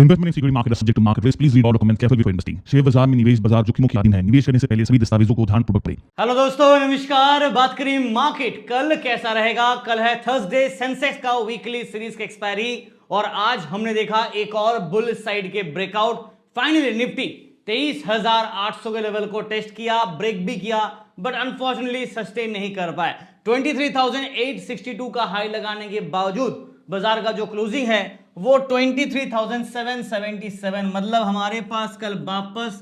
Investment in security market subject to market risk. Please read all documents carefully before investing. Share बाजार में निवेश बाजार जोखिमों की अधीन है। निवेश करने से पहले सभी दस्तावेजों को ध्यानपूर्वक पढ़ें। हेलो दोस्तों, नमस्कार। बात करें मार्केट कल कैसा रहेगा। कल है थर्सडे, सेंसेक्स का वीकली सीरीज की एक्सपायरी और आज हमने देखा एक और बुल साइड के ब्रेकआउट। फाइनली निफ्टी 23,800 के लेवल को टेस्ट किया, ब्रेक भी किया, बट अनफॉर्चुनेटली सस्टेन नहीं कर पाए। 23,862 का हाई लगाने के बावजूद बाजार का जो क्लोजिंग है वो 23,777, मतलब हमारे पास कल वापस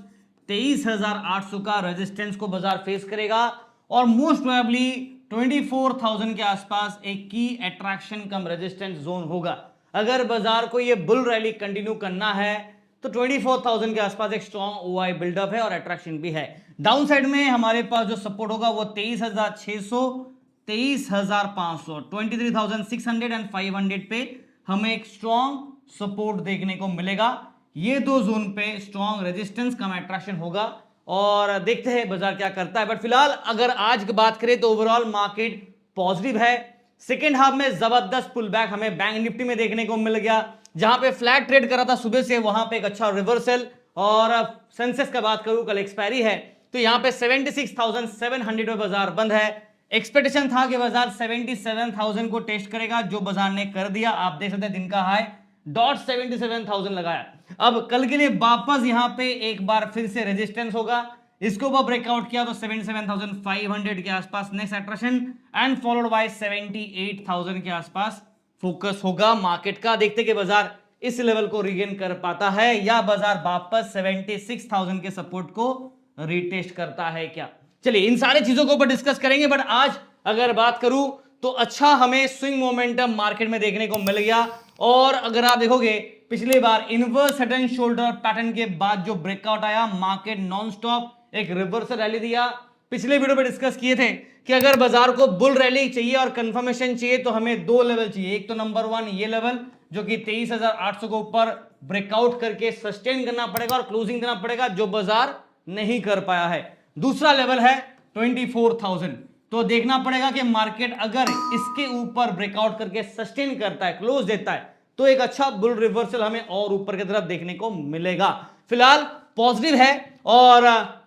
23,800 का रेजिस्टेंस को बाजार फेस करेगा और मोस्ट प्रोबेबली 24,000 के आसपास एक की अट्रैक्शन कम रेजिस्टेंस जोन होगा। अगर बाजार को ये बुल रैली कंटिन्यू करना है तो 24,000 के आसपास एक स्ट्रॉन्ग ओआई बिल्डअप है और अट्रैक्शन भी है। डाउन साइड में हमारे पास जो सपोर्ट होगा वो 23,600, 23,500, 23,600 एंड 500 पे हमें एक स्ट्रॉन्ग सपोर्ट देखने को मिलेगा। ये दो जोन पे स्ट्रॉन्ग रेजिस्टेंस कम अट्रैक्शन होगा और देखते हैं बाजार क्या करता है। बट फिलहाल अगर आज की बात करें तो ओवरऑल मार्केट पॉजिटिव है। सेकेंड हाफ में जबरदस्त पुल बैक हमें बैंक निफ्टी में देखने को मिल गया, जहां पे फ्लैट ट्रेड करा था सुबह से, वहां पे एक अच्छा रिवर्सल। और सेंसेक्स का बात करूं, कल एक्सपायरी है तो यहां पे 76,700 पे बाजार बंद है। एक्सपेक्टेशन था कि बाजार 77,000 को टेस्ट करेगा, जो बाजार ने कर दिया। आप देख सकते हैं दिन का हाई .77,000 लगाया। अब कल के लिए वापस यहां पे एक बार फिर से रेजिस्टेंस होगा, इसको ऊपर ब्रेकआउट किया तो 77,500 के आसपास next attraction and followed by 78,000 के आसपास फोकस होगा मार्केट का। देखते कि बाजार इस लेवल को रीगेन कर पाता है या बाजार वापस 76,000 के सपोर्ट को रीटेस्ट करता है क्या। चलिए इन सारी चीजों को ऊपर डिस्कस करेंगे। बट आज अगर बात करूं तो अच्छा हमें स्विंग मोमेंटम मार्केट में देखने को मिल गया। और अगर आप देखोगे पिछली बार inverse head and shoulder pattern के बाद जो ब्रेकआउट आया, मार्केट नॉन स्टॉप एक रिवर्सल रैली दिया। पिछले वीडियो में डिस्कस किए थे कि अगर बाजार को बुल रैली चाहिए और कंफर्मेशन चाहिए तो हमें दो लेवल चाहिए। एक तो नंबर वन ये लेवल जो कि 23,800 के ऊपर ब्रेकआउट करके सस्टेन करना पड़ेगा और क्लोजिंग देना पड़ेगा, जो बाजार नहीं कर पाया है। दूसरा लेवल है 24,000। तो देखना पड़ेगा कि मार्केट अगर इसके ऊपर ब्रेकआउट करके सस्टेन करता है, क्लोज देता है, तो एक अच्छा बुल रिवर्सल हमें और ऊपर की तरफ देखने को मिलेगा। फिलहाल पॉजिटिव है और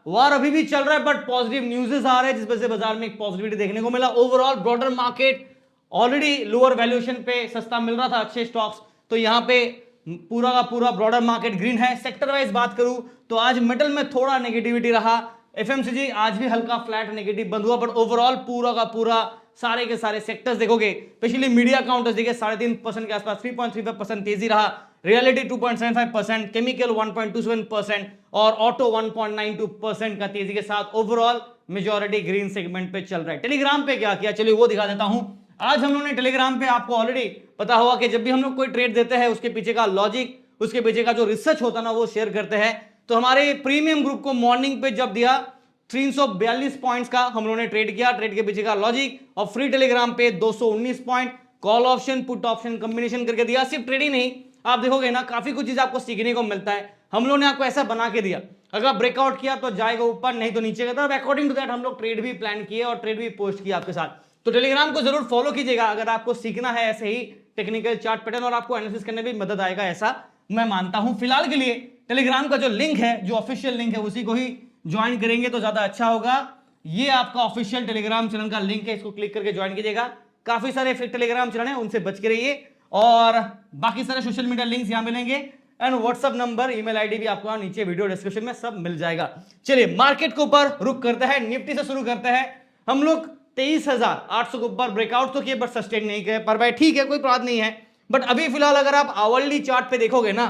वार अभी भी चल रहा है, बट पॉजिटिव न्यूज़ आ रहे हैं जिस वजह से बाजार में एक पॉजिटिविटी देखने को मिला। Overall broader market already lower valuation पे सस्ता मिल रहा था अच्छे स्टॉक्स, तो यहां पे पूरा का पूरा ब्रॉडर मार्केट ग्रीन है। सेक्टर वाइज बात करूं तो आज मेटल में थोड़ा नेगेटिविटी रहा, एफएमसीजी आज भी हल्का फ्लैट नेगेटिव बंद हुआ, बट ओवरऑल पूरा का पूरा सारे के सारे सेक्टर्स देखोगे, स्पेशली मीडिया काउंटर्स देखिए 3.5% के आसपास 3.35% तेजी रहा, रियलिटी 2.75%, केमिकल 1.27% और ऑटो 1.92% का तेजी के साथ ओवरऑल मेजॉरिटी ग्रीन सेगमेंट पे चल रहा है। टेलीग्राम पे क्या किया, चलिए वो दिखा देता हूं। आज हम लोगों ने टेलीग्राम पे, आपको ऑलरेडी पता होगा कि जब भी हम लोग कोई ट्रेड देते हैं उसके पीछे का लॉजिक, उसके पीछे का जो रिसर्च होता है ना, वो शेयर करते हैं। तो हमारे प्रीमियम ग्रुप को मॉर्निंग पे जब दिया 342 पॉइंट्स का हम लोगों ने ट्रेड किया, ट्रेड के पीछे का लॉजिक, और फ्री टेलीग्राम पे 219 point call option put option combination करके दिया। सिर्फ ट्रेड ही नहीं, आप देखोगे ना काफी कुछ चीज आपको सीखने को मिलता है। हम लोगों ने आपको ऐसा बना के दिया, अगर ब्रेकआउट किया तो जाएगा ऊपर, नहीं तो नीचे का। अकॉर्डिंग टू दैट हम लोग ट्रेड भी प्लान किए और ट्रेड भी पोस्ट किया आपके साथ। तो टेलीग्राम को जरूर फॉलो कीजिएगा अगर आपको सीखना है ऐसे ही टेक्निकल चार्ट पैटर्न, और आपको एनालिसिस करने में मदद आएगा, ऐसा मैं मानता हूं। फिलहाल के लिए टेलीग्राम का जो लिंक है, जो ऑफिशियल लिंक है, उसी को ही ज्वाइन करेंगे तो ज्यादा अच्छा होगा। ये आपका ऑफिशियल टेलीग्राम चैनल का लिंक है, इसको क्लिक करके ज्वाइन कीजिएगा। काफी सारे फेक टेलीग्राम चैनल हैं, उनसे बच के रहिए। और बाकी सारे सोशल मीडिया लिंक्स यहां मिलेंगे and WhatsApp number, email ID भी आपको नीचे वीडियो डिस्क्रिप्शन में सब मिल जाएगा। चलिए मार्केट के ऊपर रुक करते हैं, निफ्टी से शुरू करते हैं। हम लोग 23,800 के ऊपर ब्रेकआउट तो किए बट सस्टेन नहीं किए, पर भाई ठीक है, कोई बात नहीं है। बट अभी फिलहाल अगर आप आवरली चार्ट पे देखोगे ना,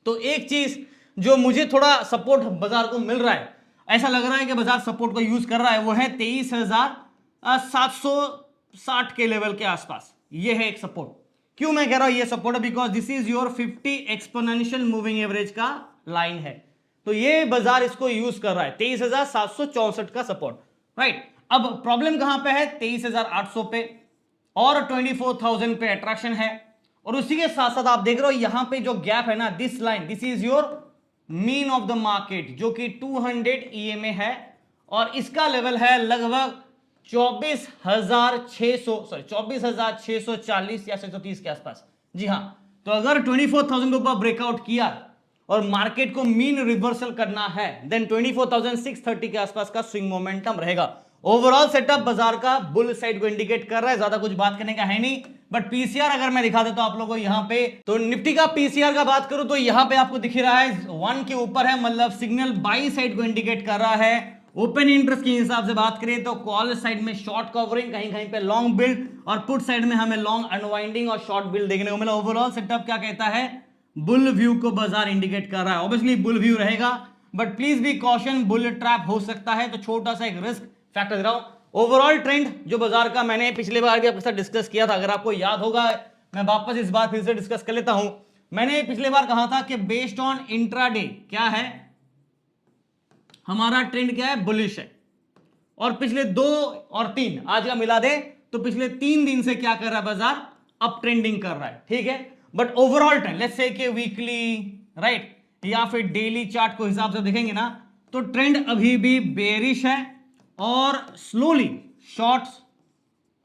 तो एक चीज जो मुझे थोड़ा सपोर्ट बाजार को मिल रहा है, ऐसा लग रहा है कि बाजार सपोर्ट को यूज कर रहा है, वो है 23,760 के लेवल के आसपास। ये है एक सपोर्ट। क्यों मैं कह रहा हूं ये support, because this is your 50 exponential moving average का लाइन है, तो ये बाजार इसको यूज कर रहा है 23,764 का सपोर्ट, राइट। अब प्रॉब्लम कहां पे है, 23,800 पे और 24,000 पे अट्रैक्शन है, और उसी के साथ साथ आप देख रहे हो यहां पे जो गैप है ना, this line, this is your mean of the market, जो कि 200 EMA है, और इसका लेवल है लगभग 24,640 या 630 के आसपास। जी हां, तो अगर 24,000 के ऊपर ब्रेकआउट किया और मार्केट को मीन रिवर्सल करना है, देन 24,630 के आसपास का स्विंग मोमेंटम रहेगा। ओवरऑल सेटअप बाजार का बुल साइड को इंडिकेट कर रहा है, ज्यादा कुछ बात करने का है नहीं। बट पीसीआर अगर मैं दिखा देता हूं आप लोगों को यहां पे, तो निफ्टी का पीसीआर का बात करूं तो यहां पे आपको दिख रहा है 1 के ऊपर है, मतलब सिग्नल बाई साइड को इंडिकेट कर रहा है। ओपन इंटरेस्ट के हिसाब से बात करें तो कॉल साइड में शॉर्ट कवरिंग, कहीं कहीं पे लॉन्ग बिल्ड, और पुट साइड में हमें लॉन्ग अनवाइंडिंग और शॉर्ट बिल्ड देखने को मिला। ओवरऑल सेटअप क्या कहता है, बुल व्यू को बाजार इंडिकेट कर रहा है। ऑब्वियसली बुल व्यू रहेगा, but please be caution, bull trap हो सकता है, तो छोटा सा एक रिस्क फैक्टर दे रहा हूं। ओवरऑल ट्रेंड जो बाजार का मैंने पिछले बार भी आपके साथ डिस्कस किया था, अगर आपको याद होगा, मैं वापस इस बार फिर से डिस्कस कर लेता हूं। मैंने पिछले बार कहा था कि बेस्ड ऑन इंट्राडे क्या है हमारा ट्रेंड, क्या है, बुलिश है। और पिछले 2 और 3 आज का मिला दे तो पिछले 3 दिन से क्या कर रहा है बाजार, अप ट्रेंडिंग कर रहा है, ठीक है। But overall trend let's say कि वीकली राइट या फिर डेली चार्ट को हिसाब से देखेंगे ना, तो ट्रेंड अभी भी बेरिश है और स्लोली शॉर्ट्स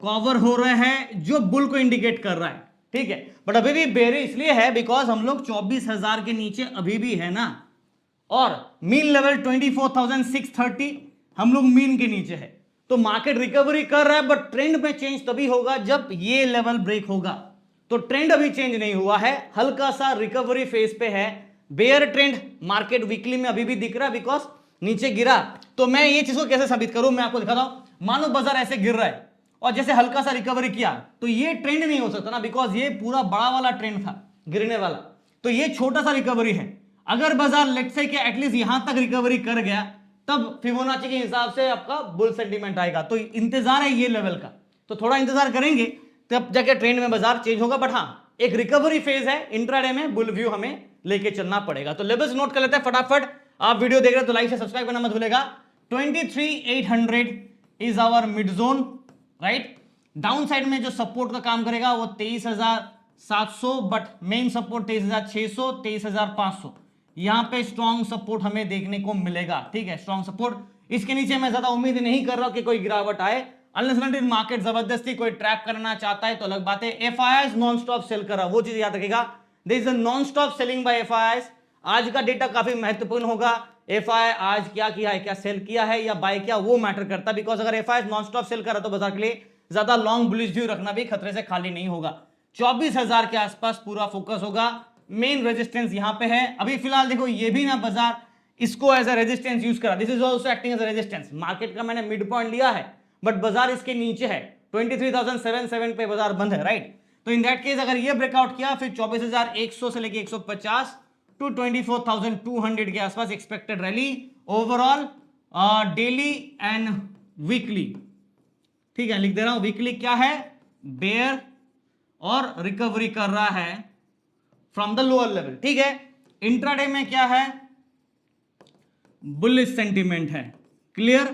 कवर हो रहे हैं जो बुल को इंडिकेट कर रहा है, ठीक है। बट अभी भी बेरिश इसलिए है बिकॉज हम लोग 24,000 के नीचे अभी भी है ना, और मीन लेवल 24,630 हम लोग मीन के नीचे है। तो मार्केट रिकवरी कर रहा है, बट ट्रेंड में चेंज तभी होगा जब ये लेवल ब्रेक होगा। तो ट्रेंड अभी चेंज नहीं हुआ है, हल्का सा रिकवरी फेज पे है। बेयर ट्रेंड मार्केट वीकली में अभी भी दिख रहा है बिकॉज नीचे गिरा। तो मैं ये चीज को कैसे साबित करूं, मैं आपको दिखाता हूं। मानो बाजार ऐसे गिर रहा है और जैसे हल्का सा रिकवरी किया, तो ये ट्रेंड नहीं हो सकता ना, बिकॉज ये पूरा बड़ा वाला ट्रेंड था गिरने वाला, तो ये छोटा सा रिकवरी है। अगर बाजार लेट्स से कि एटलीस्ट यहां तक रिकवरी कर गया, तब फिबोनाची के हिसाब से आपका बुल सेंटीमेंट आएगा। तो इंतजार है ये लेवल का, तो थोड़ा इंतजार करेंगे तब जाके ट्रेंड में बाजार चेंज होगा। बट हाँ, एक रिकवरी फेज है, इंट्राडे में बुल व्यू हमें लेके चलना पड़ेगा। तो लेवल्स नोट कर लेते हैं फटाफट। आप वीडियो देख रहे हैं तो लाइक से सब्सक्राइब करना मत भूलेगा। 23,800 is our mid zone, right. Down side में जो सपोर्ट का काम करेगा वो 23,700, बट मेन सपोर्ट 23,600, 23,500, यहां पे स्ट्रॉन्ग सपोर्ट हमें देखने को मिलेगा, ठीक है, स्ट्रॉन्ग सपोर्ट। इसके नीचे मैं ज्यादा उम्मीद नहीं कर रहा हूं कि कोई गिरावट आए, अनलेस अनटिल मार्केट जबरदस्ती कोई ट्रैप करना चाहता है तो अलग बात है। एफआईआईज नॉन स्टॉप सेल कर रहा, वो चीज याद रखिएगा, there is a non stop selling by FIIs. आज का डेटा काफी महत्वपूर्ण होगा। एफआईआई आज क्या किया है, क्या सेल किया है या बाय किया, वो मैटर करता है। बिकॉज अगर एफआईआई नॉन स्टॉप सेल कर रहा तो बाजार के लिए ज्यादा लॉन्ग बुलिश व्यू रखना भी खतरे से खाली नहीं होगा। 24,000 के आसपास पूरा फोकस होगा। मेन रेजिस्टेंस यहां पे है अभी फिलहाल। देखो ये भी ना बाजार इसको एज अ रेजिस्टेंस यूज करा, this is also acting as a resistance. Market का मैंने मिड पॉइंट लिया है, बट बाजार इसके नीचे है, 23,077 पे बाजार बंद है, राइट। तो इन दैट केस अगर ये ब्रेकआउट किया, फिर 24,100 से लेके 150 टू 24,200 के आसपास expected rally overall daily and weekly, ठीक है। लिख दे रहा हूं, वीकली क्या है, बेयर और रिकवरी कर रहा है फ्रॉम द लोअर लेवल, ठीक है। इंट्राडे में क्या है, बुलिश सेंटीमेंट है। क्लियर,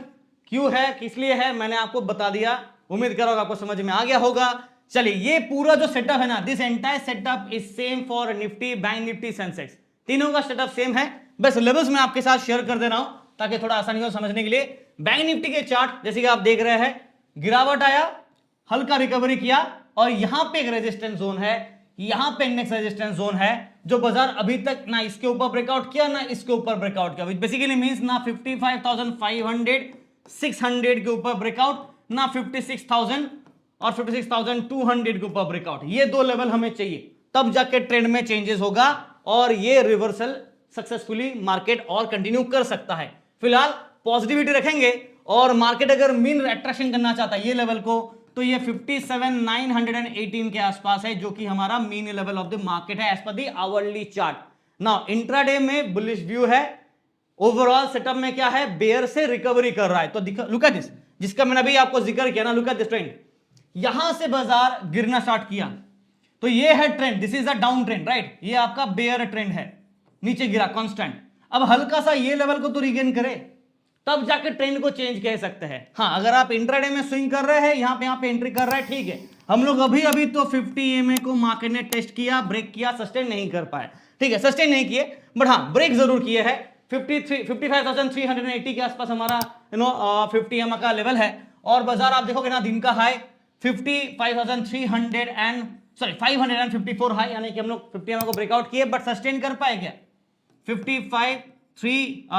क्यों है, किस लिए है, मैंने आपको बता दिया। उम्मीद कर रहा हूं आपको समझ में आ गया होगा। चलिए, ये पूरा जो सेटअप है ना, this entire setup is same for Nifty, bank Nifty, Sensex, तीनों का सेटअप सेम है। बस लेवल्स मैं आपके साथ शेयर कर दे रहा हूं ताकि थोड़ा आसानी हो समझने के लिए। बैंक निफ्टी के चार्ट जैसे कि आप देख रहे हैं, गिरावट आया, हल्का रिकवरी किया, और यहां पे एक रेजिस्टेंस जोन है, यहां पे नेक्स्ट रेजिस्टेंस जोन है, जो बाजार अभी तक ना इसके ऊपर ब्रेकआउट किया ना इसके ऊपर ब्रेकआउट किया, बेसिकली मींस ना 55,500 600 के ऊपर ब्रेकआउट, ना 56,000 और 56,200 के ऊपर ब्रेकआउट। ये दो लेवल हमें चाहिए, तब जाके ट्रेंड में चेंजेस होगा और ये रिवर्सल सक्सेसफुली मार्केट और कंटिन्यू कर सकता है। फिलहाल पॉजिटिविटी रखेंगे, और मार्केट अगर मीन अट्रैक्शन करना चाहता है ये लेवल को, तो ये 57,918 के आसपास है, जो कि हमारा mean level of the market है as per the hourly chart. Now intraday में बुलिश व्यू है, ओवरऑल सेटअप में क्या है, बेयर से रिकवरी कर रहा है। तो लुक एट दिस, जिसका मैंने अभी आपको जिक्र किया ना, लुक एट दिस ट्रेंड। यहां से बाजार गिरना स्टार्ट किया, तो ये है trend, this is a down trend, right. ये आपका बेयर ट्रेंड है, नीचे गिरा कांस्टेंट। अब हल्का सा ये लेवल को तो रिगेन करे, तब जाके ट्रेंड को चेंज कह सकते हैं। हाँ, अगर आप इंट्राडे में स्विंग कर रहे हैं, यहां पे एंट्री कर रहे हैं, ठीक है। हम लोग अभी तो 50 EMA को मार्केट ने टेस्ट किया, ब्रेक किया, सस्टेन नहीं कर पाए, ठीक है, सस्टेन नहीं किए, बट हाँ ब्रेक जरूर किए हैं। 55,380 के आसपास हमारा 50 EMA का लेवल है, और बाजार आप देखोगे ना, दिन का हाई 55,300 सॉरी 554 हाई, यानी कि हम लोग 50 EMA को ब्रेकआउट किए, बट सस्टेन कर पाए क्या? 55 3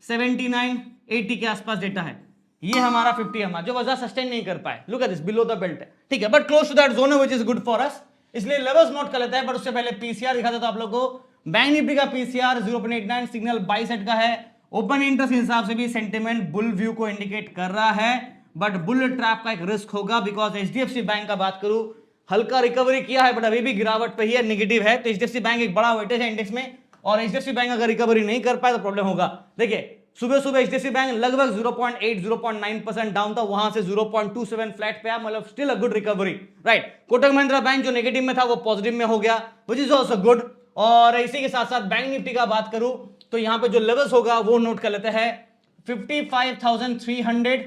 79 80 के आसपास डेटा है, ये हमारा 50 EMA जो बाजार सस्टेन नहीं कर पाए। Look at this, below the belt है, ठीक है, but close to that zone which is good for us, इसलिए लेवल्स नोट कर लेता है। बट उससे पहले पीसीआर दिखा देता हूं आप लोगों को। बैंक निफ्टी का पीसीआर 0.89 सिग्नल बाई साइड का है। ओपन इंटरेस्ट के हिसाब से भी सेंटिमेंट बुल व्यू को इंडिकेट कर रहा है, बट बुल ट्रैप का एक रिस्क होगा, बिकॉज एचडीएफसी बैंक का बात करूं, हल्का रिकवरी किया है बट अभी भी गिरावट पे ही है, नेगेटिव है। तो एचडीएफसी बैंक एक बड़ा वेटेज है इंडेक्स में, और एचडीएफसी बैंक अगर रिकवरी नहीं कर पाए तो प्रॉब्लम होगा। देखिए सुबह सुबह एचडीएफसी बैंक लगभग 0.8 0.9% डाउन था, वहां से 0.27 फ्लैट पे, मतलब still a good recovery, right. Kotak Mahindra bank जो नेगेटिव में था वो पॉजिटिव में हो गया, व्हिच इज आल्सो गुड। और इसी के साथ साथ बैंक निफ्टी का बात करूं तो यहां पे जो लेवल्स होगा वो नोट कर लेते हैं। 55,300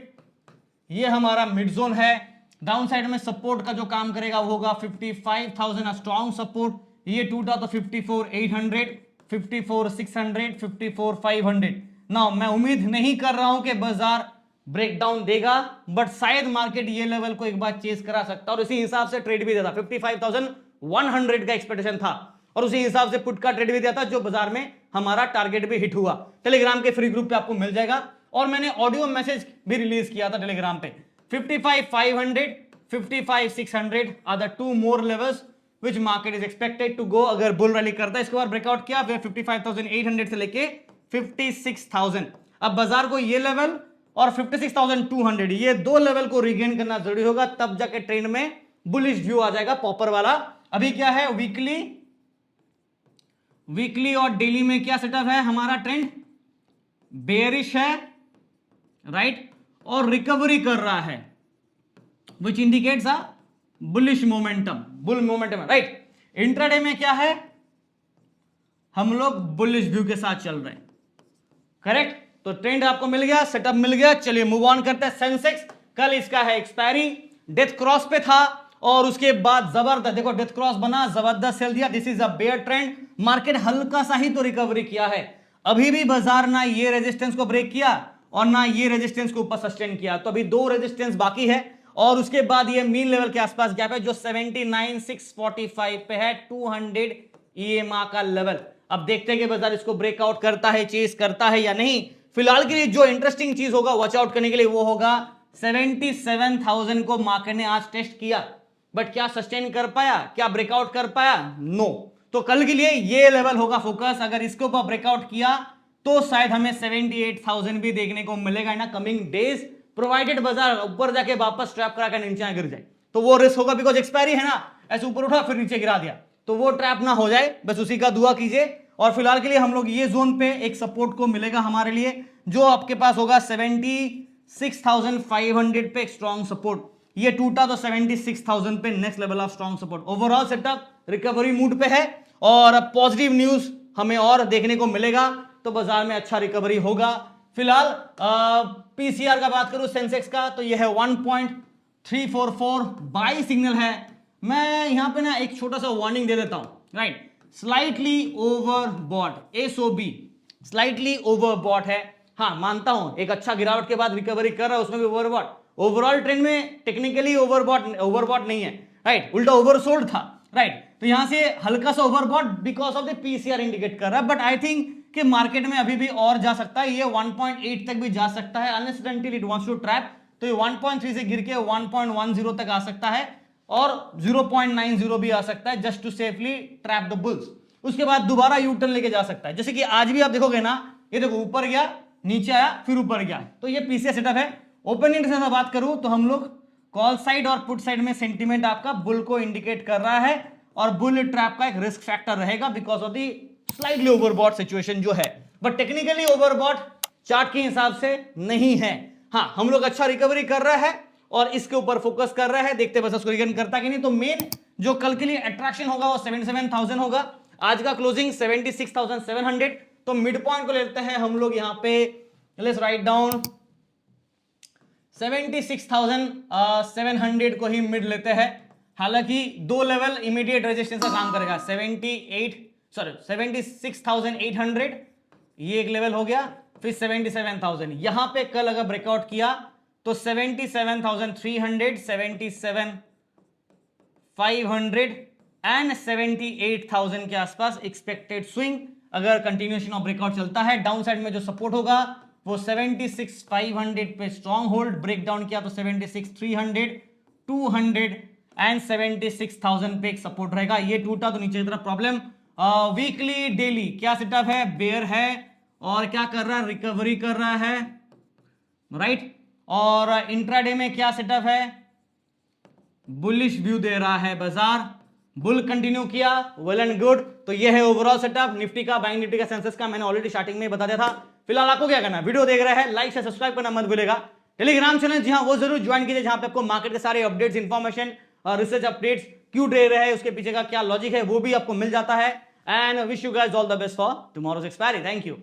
ये हमारा मिड जोन है। डाउन साइड में सपोर्ट का जो काम करेगा वो होगा 55,000 स्ट्रॉन्ग सपोर्ट, ये टूटा तो 54,800, 54,600, 54,500। नाउ मैं उम्मीद नहीं कर रहा हूं कि बाजार ब्रेकडाउन देगा, बट शायद मार्केट ये लेवल को एक बार चेस करा सकता है, और इसी हिसाब से ट्रेड भी देता। 55,100 का एक्सपेक्टेशन था, और उसी हिसाब से पुट का ट्रेड भी दिया था, जो बाजार में हमारा टारगेट भी हिट हुआ। टेलीग्राम के फ्री ग्रुप पे आपको मिल जाएगा, और मैंने ऑडियो मैसेज भी रिलीज किया था टेलीग्राम पे। 55,500, 55,600 are the two more levels which market is expected to go. अगर बुल रैली करता है इसके बाद ब्रेकआउट किया, फिर 55,800 से लेके 56,000। अब बाजार को ये लेवल और 56,200 ये दो लेवल को रिगेन करना जरूरी होगा, तब जाके ट्रेंड में बुलिश व्यू आ जाएगा पॉपर वाला। अभी क्या है, वीकली और डेली में क्या सेटअप है हमारा? ट्रेंड बेयरिश है, राइट, और रिकवरी कर रहा है, which indicates a bullish momentum, bull momentum, right. Intraday में क्या है, हम लोग बुलिश व्यू के साथ चल रहे हैं, करेक्ट। तो ट्रेंड आपको मिल गया, सेटअप मिल गया, चलिए मूव ऑन करते हैं। सेंसेक्स कल इसका है एक्सपायरी, डेथ क्रॉस पे था, और उसके बाद जबरदस्त देखो डेथ क्रॉस बना, जबरदस्त सेल दिया। This is a bear trend. Market हल्का सा ही तो रिकवरी किया है, अभी भी बाजार ना ये रेजिस्टेंस को ब्रेक किया और ना ये रेजिस्टेंस को ऊपर सस्टेन किया, तो अभी दो रेजिस्टेंस बाकी है, और उसके बाद ये मीन लेवल के आसपास गैप है जो 79,645 पे है, 200 EMA का लेवल। अब देखते हैं कि बाजार इसको ब्रेकआउट करता है, चेस करता है या नहीं। फिलहाल के लिए जो इंटरेस्टिंग चीज होगा वॉच आउट करने के लिए वो होगा 77,000 को मार्केट ने आज टेस्ट किया, बट क्या सस्टेन कर पाया, क्या ब्रेकआउट कर पाया? नो। तो कल के लिए ये लेवल होगा फोकस, अगर इसके ऊपर ब्रेकआउट किया तो शायद हमें 78,000 भी देखने को मिलेगा ना कमिंग डेज, प्रोवाइडेड बाजार ऊपर जाके वापस ट्रैप करा कर नीचे गिर जाए, तो वो रिस्क होगा, बिकॉज एक्सपायरी है ना, ऐसे ऊपर उठा फिर नीचे गिरा दिया, तो वो ट्रैप ना हो जाए, बस उसी का दुआ कीजिए। और फिलहाल के लिए हम लोग ये जोन पे एक सपोर्ट को मिलेगा हमारे लिए, जो आपके पास होगा 76,500 पे एक स्ट्रॉन्ग सपोर्ट, ये टूटा तो 76,000 पे next level of strong support. Overall setup recovery mood पे है, और अब पॉजिटिव न्यूज हमें और देखने को मिलेगा, तो बाजार में अच्छा रिकवरी होगा। फिलहाल पीसीआर का बात करूं सेंसेक्स का, तो यह है 1.344 बाई सिग्नल है। मैं यहां पे ना एक छोटा सा वार्निंग दे देता हूं, right. Slightly overbought, SOB slightly overbought है। हाँ मानता हूं एक अच्छा गिरावट के बाद रिकवरी कर रहा है, उसमें भी ओवरबॉट। ओवरऑल ट्रेंड में टेक्निकली ओवरबॉट नहीं है, राइट, उल्टा ओवरसोल्ड था, राइट। तो यहां से हल्का सा overbought because of the PCR indicate कर रहा है, बट आई थिंक कि मार्केट में अभी भी और जा सकता है, ये 1.8 तक भी जा सकता है, unless until it wants to trap, तो ये 1.3 से गिर के 1.10 तक आ सकता है, और 0.90 भी आ सकता है, just to safely trap the bulls. उसके बाद दोबारा यू टर्न लेके जा सकता है, जैसे कि आज भी आप देखोगे ना, ये देखो ऊपर गया, नीचे आया, फिर ऊपर गया, तो ये पीसीआर सेटअप है। ओपन इंटरेस्ट से बात करूं तो हम लोग कॉल साइड और पुट साइड में सेंटीमेंट आपका बुल को इंडिकेट कर रहा है, और बुल ट्रैप का एक रिस्क फैक्टर रहेगा because of the slightly overbought situation जो है, बट टेक्निकली ओवरबॉट चार्ट के हिसाब से नहीं है। हाँ हम लोग अच्छा रिकवरी कर रहा है और इसके ऊपर फोकस कर रहा है, देखते बस उसको रिगेन करता कि नहीं। तो मेन जो कल के लिए अट्रैक्शन होगा वो 77,000 होगा, आज का क्लोजिंग 76,700, तो मिड पॉइंट को लेते हैं हम लोग यहां पे, लेट्स राइट डाउन 76,700 को ही मिड लेते हैं। हालांकि दो लेवल इमीडिएट रेजिस्टेंस का काम करेगा, 76,800 ये एक लेवल हो गया, फिर 77,000 यहां पे कल अगर ब्रेकआउट किया तो 77,300, 578,000 के आसपास एक्सपेक्टेड स्विंग अगर कंटिन्यूएशन ऑफ ब्रेकआउट चलता है। डाउन साइड में जो सपोर्ट होगा वो 76,500 पे स्ट्रॉन्ग होल्ड, ब्रेक डाउन किया तो 76,300, 200 एंड 76,000 पे एक सपोर्ट रहेगा। ये टूटा तो नीचे की तरफ प्रॉब्लम। वीकली डेली क्या सेटअप है, बेयर है और क्या कर रहा है, रिकवरी कर रहा है, राइट। और इंट्राडे में क्या सेटअप है, बुलिश व्यू दे रहा है बाजार, बुल कंटिन्यू किया, वेल एंड गुड। तो ये है ओवरऑल सेटअप निफ्टी का, बैंक निफ्टी का, सेंसेक्स का। मैंने ऑलरेडी स्टार्टिंग में बता दिया था। फिलहाल आपको क्या करना है, वीडियो देख रहे हैं लाइक से सब्सक्राइब करना मत भूलेगा। टेलीग्राम चैनल जी हाँ वो जरूर ज्वाइन कीजिए, जहां पे आपको मार्केट के सारे अपडेट्स, इंफॉर्मेशन और रिसर्च अपडेट्स क्यों दे रहे हैं, उसके पीछे का क्या लॉजिक है, वो भी आपको मिल जाता है। And wish you guys all the best for tomorrow's expiry. Thank you.